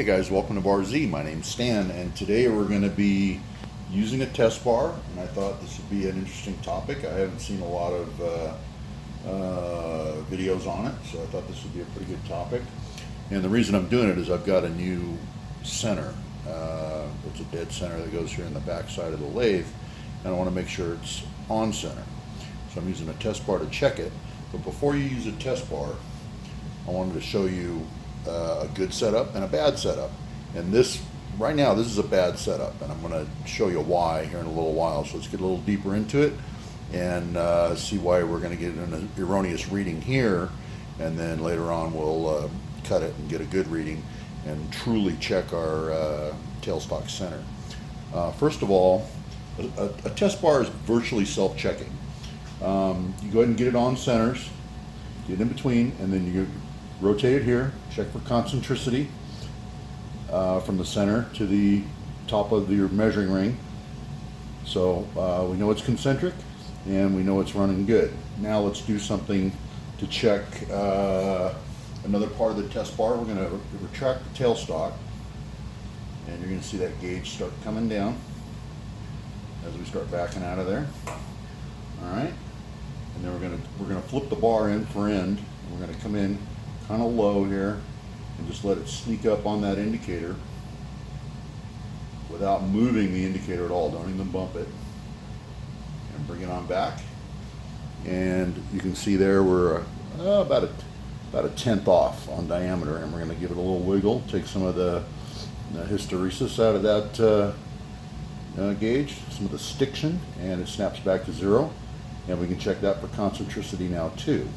Hey guys, welcome to Bar Z. My name's Stan, and today we're going to be using a test bar, and I thought this would be an interesting topic. I haven't seen a lot of videos on it, so I thought this would be a pretty good topic. And the reason I'm doing it is I've got a new center. It's a dead center that goes here in the back side of the lathe, and I want to make sure it's on center. So I'm using a test bar to check it. But before you use a test bar, I wanted to show you a good setup and a bad setup. And this, right now, this is a bad setup, and I'm going to show you why here in a little while. So let's get a little deeper into it and see why we're going to get an erroneous reading here, and then later on we'll cut it and get a good reading and truly check our tailstock center. First of all, a test bar is virtually self-checking. You go ahead and get it on centers, get it in between, and then you rotate it here, check for concentricity from the center to the top of your measuring ring. So we know it's concentric and we know it's running good. Now let's do something to check another part of the test bar. We're going to retract the tailstock, and you're going to see that gauge start coming down as we start backing out of there. All right, and then we're going to flip the bar end for end. And we're going to come in kind of low here and just let it sneak up on that indicator without moving the indicator at all. Don't even bump it, and bring it on back. And you can see there we're about a tenth off on diameter, and we're going to give it a little wiggle, take some of the hysteresis out of that gauge, some of the stiction, and it snaps back to zero. And we can check that for concentricity now too,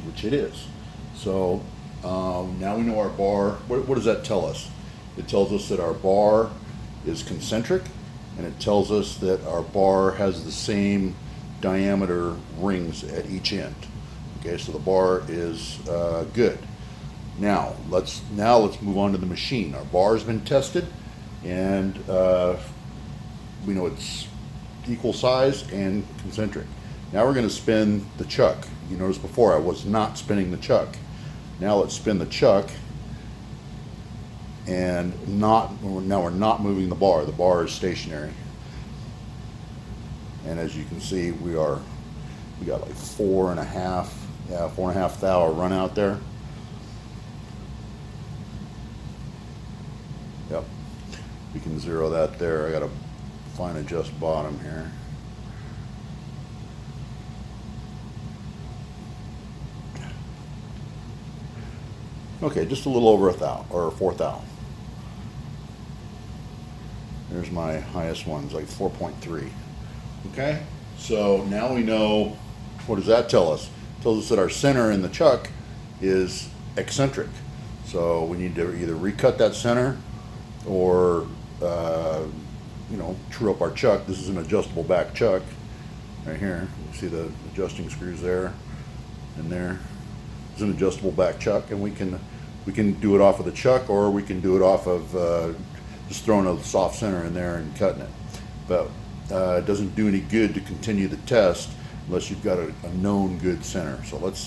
which it is. So now we know our bar. What does that tell us? It tells us that our bar is concentric, and it tells us that our bar has the same diameter rings at each end. Okay, so the bar is good. Now let's move on to the machine. Our bar has been tested, and we know it's equal size and concentric. Now we're going to spin the chuck. You noticed before I was not spinning the chuck. Now let's spin the chuck, and now we're not moving the bar. The bar is stationary. And as you can see, we got like 4.5 thou run out there. Yep, we can zero that there. I got to fine adjust bottom here. Okay, just a little over a thou, or 4 thou. There's my highest ones, like 4.3. Okay, so now we know, what does that tell us? It tells us that our center in the chuck is eccentric. So we need to either recut that center or true up our chuck. This is an adjustable back chuck right here. You see the adjusting screws there and there. It's an adjustable back chuck, and we can do it off of the chuck, or we can do it off of just throwing a soft center in there and cutting it. But it doesn't do any good to continue the test unless you've got a known good center. So let's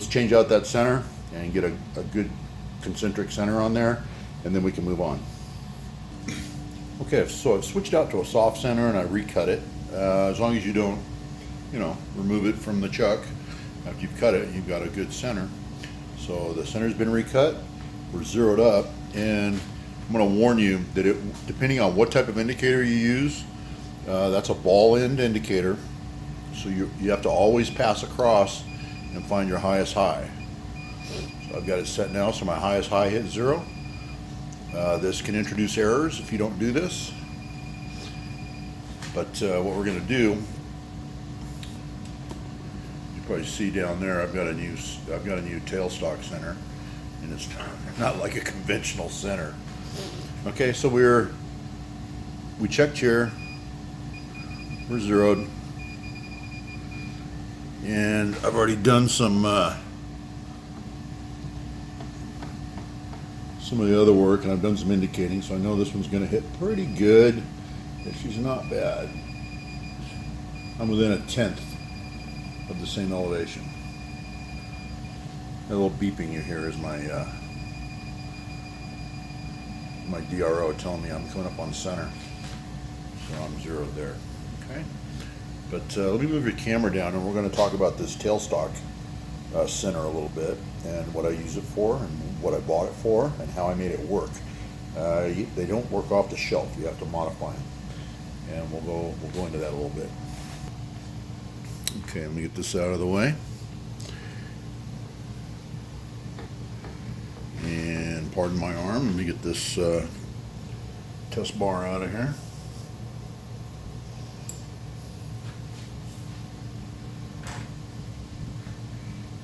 change out that center and get a good concentric center on there, and then we can move on. Okay, so I've switched out to a soft center and I recut it. As long as you don't, remove it from the chuck. After you've cut it, you've got a good center. So the center's been recut, we're zeroed up, and I'm going to warn you that depending on what type of indicator you use, that's a ball end indicator. So you have to always pass across and find your highest high. So I've got it set now, so my highest high hit 0. This can introduce errors if you don't do this. But what we're going to do, probably see down there, I've got a new tailstock center, and it's not like a conventional center. Okay, so we checked here, we're zeroed, and I've already done some of the other work, and I've done some indicating, so I know this one's going to hit pretty good. She's not bad. I'm within a tenth of the same elevation. A little beeping you hear is my my DRO telling me I'm coming up on center. So I'm zeroed there. Okay. But let me move your camera down, and we're going to talk about this tailstock center a little bit, and what I use it for, and what I bought it for, and how I made it work. They don't work off the shelf. You have to modify them, and we'll go into that a little bit. Okay, let me get this out of the way. And pardon my arm. Let me get this test bar out of here.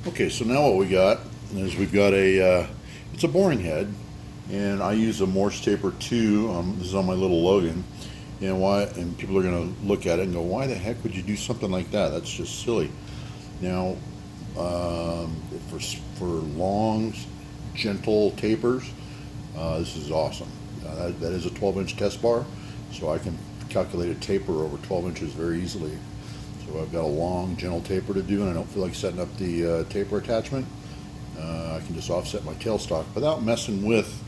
Okay, so now what we got is we've got it's a boring head, and I use a Morse Taper 2. This is on my little Logan, and people are going to look at it and go, why the heck would you do something like that? That's just silly. Now, for long, gentle tapers, this is awesome. That is a 12-inch test bar, so I can calculate a taper over 12 inches very easily. So I've got a long, gentle taper to do, and I don't feel like setting up the taper attachment. I can just offset my tailstock without messing with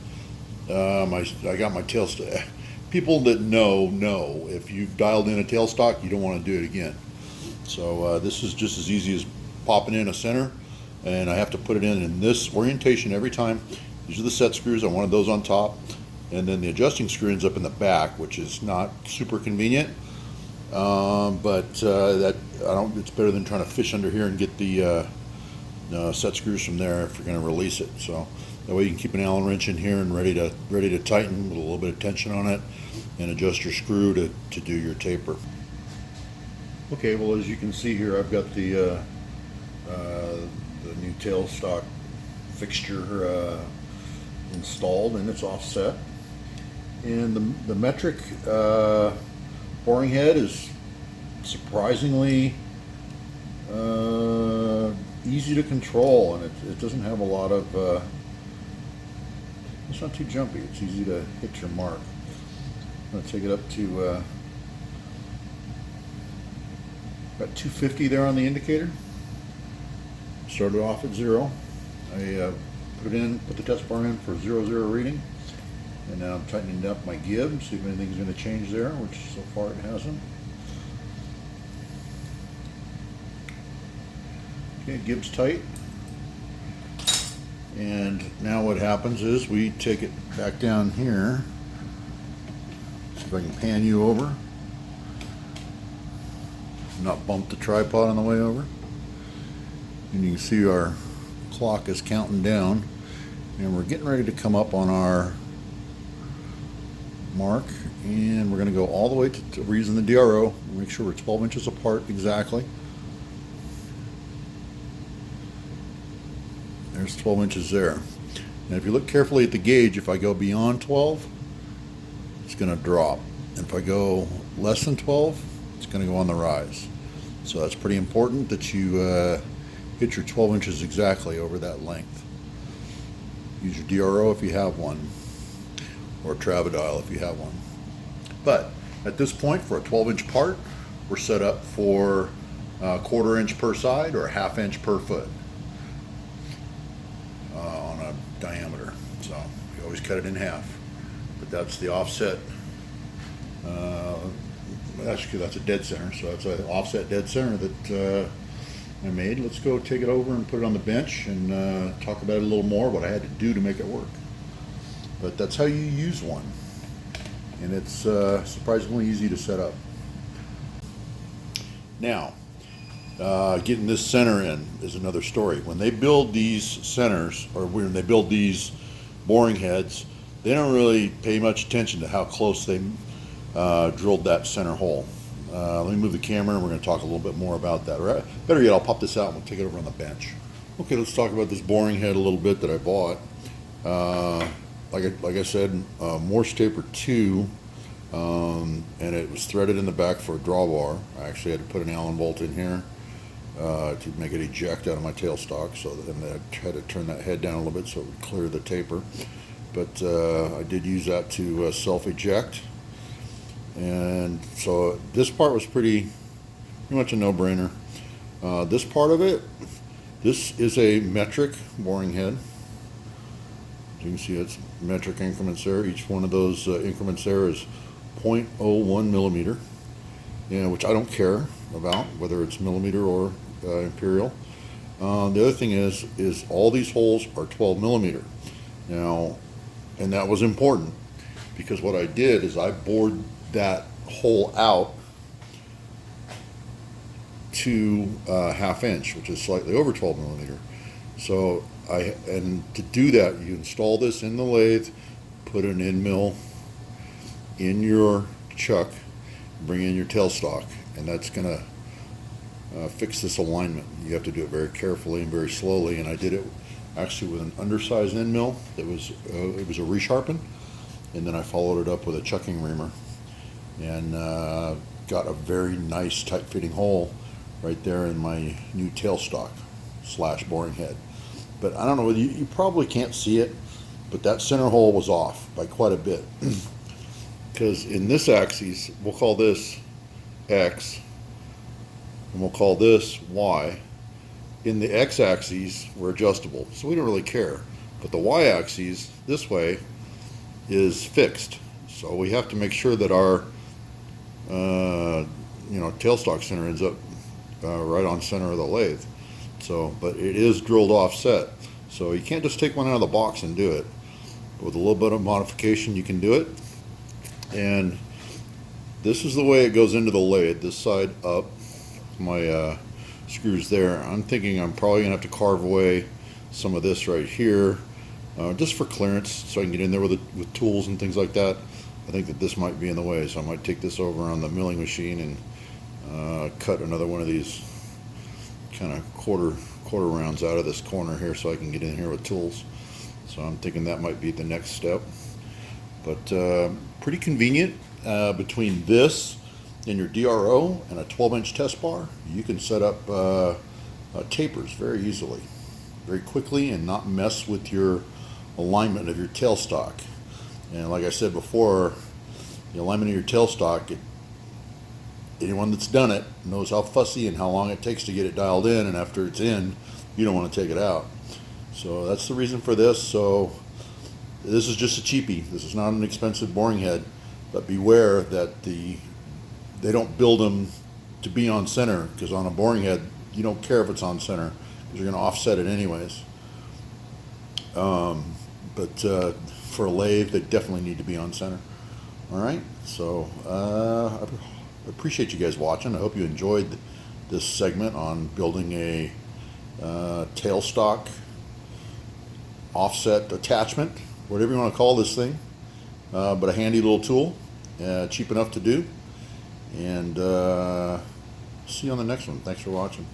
I got my tailstock. People that know if you've dialed in a tailstock, you don't want to do it again. So this is just as easy as popping in a center, and I have to put it in this orientation every time. These are the set screws. I wanted those on top, and then the adjusting screw ends up in the back, which is not super convenient. But it's better than trying to fish under here and get the set screws from there if you're going to release it. So that way you can keep an Allen wrench in here and ready to tighten with a little bit of tension on it, and adjust your screw to do your taper. Okay, well, as you can see here, I've got the new tailstock fixture installed, and it's offset. And the metric boring head is surprisingly easy to control, and it doesn't have a lot of it's not too jumpy. It's easy to hit your mark. I'm going to take it up to about 250 there on the indicator. Started off at 0. I put the test bar in for 0, 0 reading, and now I'm tightening up my gib, see if anything's going to change there, which so far it hasn't. Okay, gib's tight. And now what happens is we take it back down here. See if I can pan you over. Not bump the tripod on the way over. And you can see our clock is counting down. And we're getting ready to come up on our mark. And we're going to go all the way to we're using the DRO. Make sure we're 12 inches apart exactly. There's 12 inches there. Now if you look carefully at the gauge, if I go beyond 12, it's going to drop. And if I go less than 12, it's going to go on the rise. So that's pretty important that you hit your 12 inches exactly over that length. Use your DRO if you have one, or Travidile if you have one. But at this point, for a 12-inch part, we're set up for a 1/4 inch per side or a 1/2 inch per foot. On a diameter, so you always cut it in half. But that's the offset. Actually, that's a dead center, so that's an offset dead center that I made. Let's go take it over and put it on the bench and talk about it a little more, what I had to do to make it work. But that's how you use one, and it's surprisingly easy to set up. Now, getting this center in is another story. When they build these centers, or when they build these boring heads, they don't really pay much attention to how close they drilled that center hole. Let me move the camera and we're going to talk a little bit more about that. Or better yet, I'll pop this out and we'll take it over on the bench. Okay, let's talk about this boring head a little bit that I bought. Like I said, Morse Taper 2, and it was threaded in the back for a drawbar. I actually had to put an Allen bolt in here to make it eject out of my tailstock, so then I had to turn that head down a little bit so it would clear the taper. But I did use that to self-eject, and so this part was pretty much a no-brainer. This part of it, this is a metric boring head, you can see it's metric increments there. Each one of those increments there is 0.01 millimeter, which I don't care about whether it's millimeter or imperial. The other thing is all these holes are 12 millimeter. Now, and that was important because what I did is I bored that hole out to ½ inch, which is slightly over 12 millimeter. So and to do that, you install this in the lathe, put an end mill in your chuck, bring in your tailstock, and that's gonna fix this alignment. You have to do it very carefully and very slowly, and I did it actually with an undersized end mill that was it was a resharpen, and then I followed it up with a chucking reamer, and got a very nice tight fitting hole right there in my new tailstock / boring head. But I don't know, you probably can't see it, but that center hole was off by quite a bit. Because in this axis, we'll call this X, and we'll call this Y. In the X axis, we're adjustable, so we don't really care. But the Y axis, this way, is fixed. So we have to make sure that our tailstock center ends up right on center of the lathe. So, but it is drilled offset, so you can't just take one out of the box and do it. With a little bit of modification, you can do it. And this is the way it goes into the lathe, this side up. My screws there. I'm thinking I'm probably gonna have to carve away some of this right here, just for clearance, so I can get in there with tools and things like that. I think that this might be in the way, so I might take this over on the milling machine and cut another one of these kind of quarter rounds out of this corner here, so I can get in here with tools. So I'm thinking that might be the next step. But pretty convenient. Between this and your DRO and a 12-inch test bar, you can set up tapers very easily, very quickly, and not mess with your alignment of your tailstock. And like I said before, the alignment of your tailstock, anyone that's done it knows how fussy and how long it takes to get it dialed in, and after it's in, you don't want to take it out. So that's the reason for this. So this is just a cheapie. This is not an expensive boring head, but beware that they don't build them to be on center, because on a boring head, you don't care if it's on center, because you're going to offset it anyways. But for a lathe, they definitely need to be on center. All right, so I appreciate you guys watching. I hope you enjoyed this segment on building a tailstock offset attachment, whatever you want to call this thing, but a handy little tool, cheap enough to do. And see you on the next one. Thanks for watching.